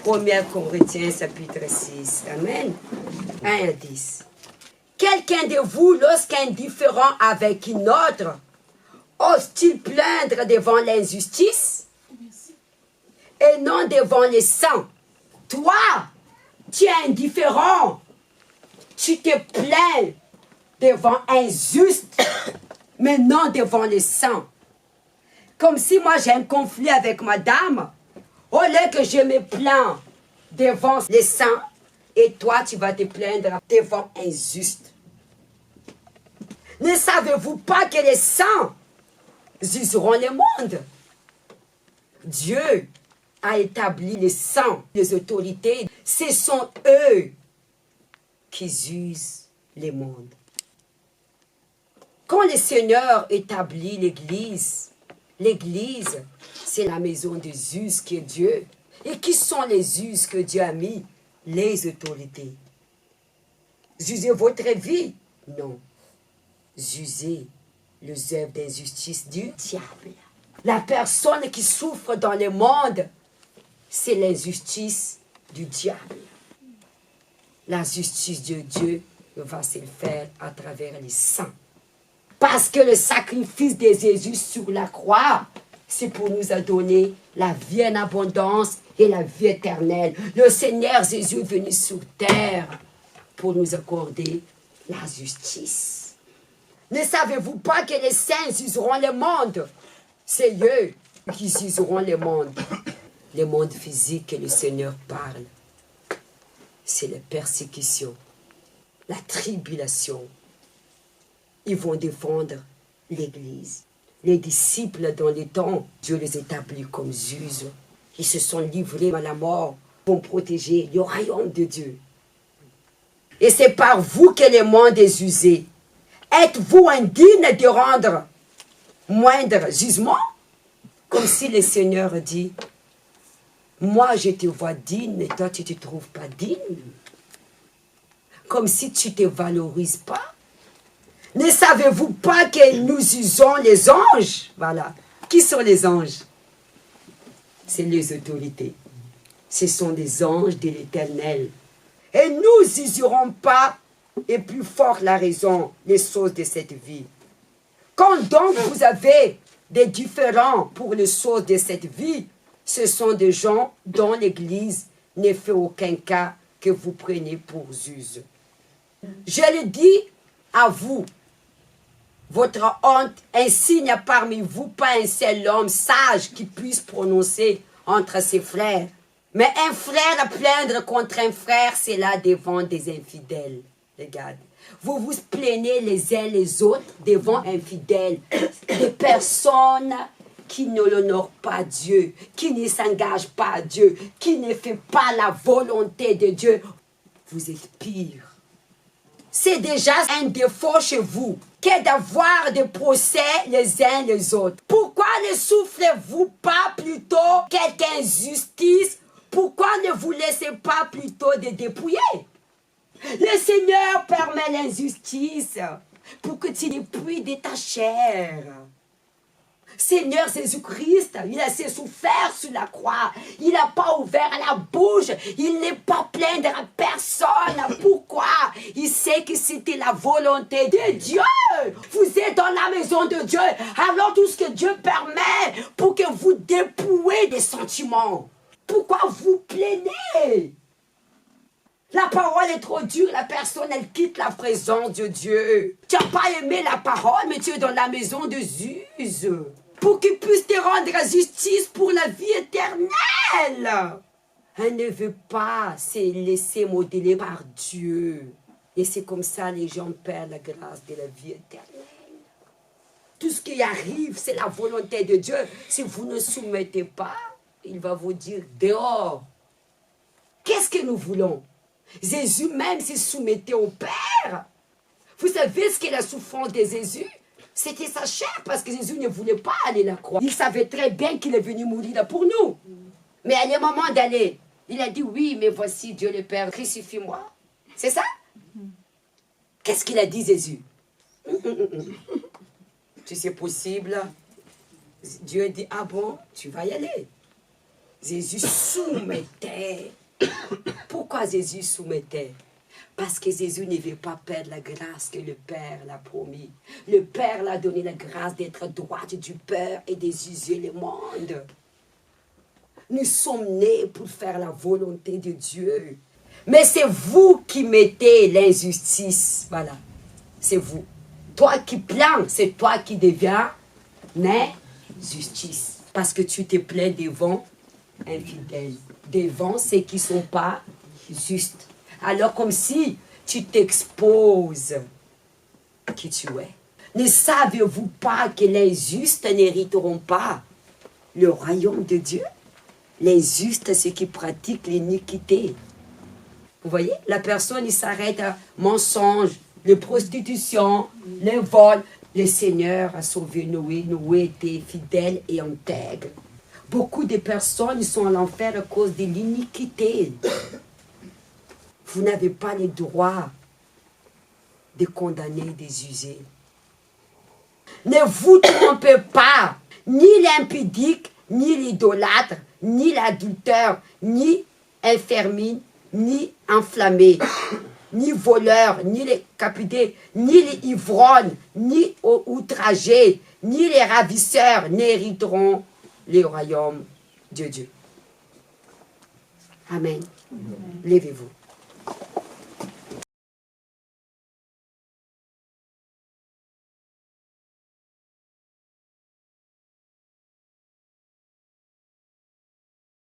1 Corinthiens chapitre 6. Amen. 1 à 10. Quelqu'un de vous, lorsqu'indifférent avec une autre, ose-t-il plaindre devant l'injustice et non devant les saints? Toi, tu es indifférent. Tu te plains devant injuste, mais non devant les saints. Comme si moi j'ai un conflit avec madame, au lieu que je me plains devant les saints, et toi tu vas te plaindre devant injuste. Ne savez-vous pas que les saints jugeront le monde? Dieu a établi les saints, les autorités. Ce sont eux qui jugent le monde. Quand le Seigneur établit l'Église, l'Église, c'est la maison des juges qui est Dieu. Et qui sont les juges que Dieu a mis? Les autorités. Jugez votre vie? Non. Jugez les œuvres d'injustice du diable. La personne qui souffre dans le monde, c'est l'injustice du diable. La justice de Dieu va se faire à travers les saints. Parce que le sacrifice de Jésus sur la croix, c'est pour nous donner la vie en abondance et la vie éternelle. Le Seigneur Jésus est venu sur terre pour nous accorder la justice. Ne savez-vous pas que les saints jugeront le monde? C'est eux qui jugeront le monde. Le monde physique que le Seigneur parle, c'est la persécution, la tribulation. Ils vont défendre l'Église. Les disciples, dans les temps, Dieu les établit comme juges. Ils se sont livrés à la mort pour protéger le royaume de Dieu. Et c'est par vous que le monde est jugé. Êtes-vous indigne de rendre moindre jugement? Comme si le Seigneur dit, moi je te vois digne et toi tu ne te trouves pas digne. Comme si tu ne te valorises pas. Ne savez-vous pas que nous usons les anges? Voilà. Qui sont les anges? C'est les autorités. Ce sont des anges de l'Éternel. Et nous n'usurons pas, et plus fort la raison, les choses de cette vie. Quand donc vous avez des différends pour les choses de cette vie, ce sont des gens dont l'Église ne fait aucun cas que vous preniez pour juge. Je le dis à vous, votre honte, ainsi il n'y a parmi vous pas un seul homme sage qui puisse prononcer entre ses frères. Mais un frère à plaindre contre un frère, c'est là devant des infidèles. Regarde. Vous vous plaignez les uns les autres devant infidèles. Des personnes qui ne l'honorent pas Dieu, qui ne s'engagent pas à Dieu, qui ne font pas la volonté de Dieu. Vous êtes pire. C'est déjà un défaut chez vous que d'avoir des procès les uns les autres. Pourquoi ne souffrez-vous pas plutôt quelque injustice? Pourquoi ne vous laissez pas plutôt de dépouiller? Le Seigneur permet l'injustice pour que tu dépouilles de ta chair. Seigneur Jésus-Christ, il a assez souffert sur la croix. Il n'a pas ouvert la bouche. Il n'est pas plaindre à personne. Pourquoi? Il sait que c'était la volonté de Dieu. Vous êtes dans la maison de Dieu. Alors tout ce que Dieu permet pour que vous dépouillez des sentiments. Pourquoi vous plaignez? La parole est trop dure, la personne, elle quitte la présence de Dieu. Tu n'as pas aimé la parole, mais tu es dans la maison de Jésus. Pour qu'il puisse te rendre justice pour la vie éternelle. Elle ne veut pas se laisser modeler par Dieu. Et c'est comme ça les gens perdent la grâce de la vie éternelle. Tout ce qui arrive, c'est la volonté de Dieu. Si vous ne soumettez pas, il va vous dire dehors. Qu'est-ce que nous voulons? Jésus même se soumettait au Père. Vous savez ce qu'est la souffrance de Jésus? C'était sa chair parce que Jésus ne voulait pas aller à la croix. Il savait très bien qu'il est venu mourir là pour nous. Mais à le moment d'aller, il a dit oui, mais voici Dieu le Père, crucifie-moi. C'est ça? Qu'est-ce qu'il a dit Jésus? Si c'est possible, Dieu dit ah bon, tu vas y aller. Jésus soumettait. Pourquoi Jésus soumettait? Parce que Jésus ne veut pas perdre la grâce que le Père l'a promis. Le Père l'a donné la grâce d'être droite du Père et d'user le monde. Nous sommes nés pour faire la volonté de Dieu. Mais c'est vous qui mettez l'injustice. Voilà. C'est vous. Toi qui plains, c'est toi qui deviens l'injustice. Parce que tu te plains devant infidèles. Devant ceux qui ne sont pas justes. Alors comme si tu t'exposes qui tu es. Ne savez-vous pas que les justes n'hériteront pas le royaume de Dieu? Les justes, ceux qui pratiquent l'iniquité. Vous voyez, la personne, il s'arrête à mensonge, les prostitutions, les vols. Le Seigneur a sauvé Noé. Noé était fidèle et intègre. Beaucoup de personnes sont à l'enfer à cause de l'iniquité. Vous n'avez pas le droit de condamner des usés. Ne vous trompez pas, ni l'impudique, ni l'idolâtre, ni l'adultère, ni infirmine, ni enflammé, ni voleur, ni les capidés, ni les ivrognes, ni outragés, ni les ravisseurs n'hériteront le royaume de Dieu. Amen. Levez-vous.